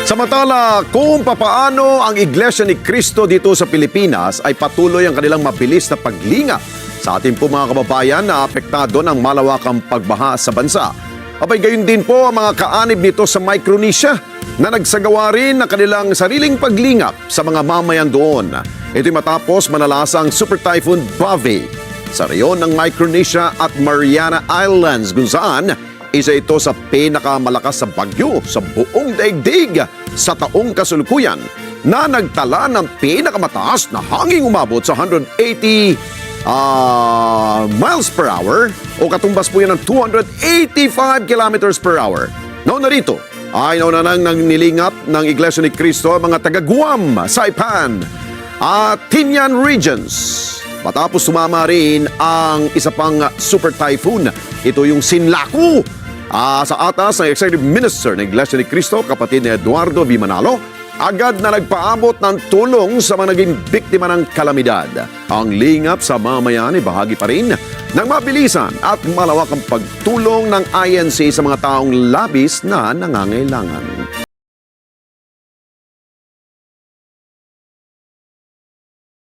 Samantala, kung papaano ang Iglesia ni Cristo dito sa Pilipinas ay patuloy ang kanilang mabilis na paglingap sa ating po mga kababayan na apektado ng malawakang pagbaha sa bansa. Abay gayon din po ang mga kaanib nito sa Micronesia na nagsagawa rin ng kanilang sariling paglingap sa mga mamayan doon. Ito'y matapos malalasang Super Typhoon Bave sa reyon ng Micronesia at Mariana Islands kung saan isa ito sa pinakamalakas sa bagyo sa buong daigdig sa taong kasalukuyan na nagtala ng pinakamataas na hanging umabot sa 180 miles per hour o katumbas po yan ng 285 kilometers per hour. Nauna rito ay nauna nang nilingap ng Iglesia ni Cristo ang mga taga Guam, Saipan at Tinian regions. Matapos sumama rin ang isa pang super typhoon. Ito yung Sinlaku. Sa atas ng Executive Minister ng Iglesia ni Cristo, kapatid ni Eduardo V. Manalo, agad na nagpaabot ng tulong sa mga naging biktima ng kalamidad. Ang lingap sa mamayan ay bahagi pa rin ng mabilisan at malawakang pagtulong ng INC sa mga taong labis na nangangailangan.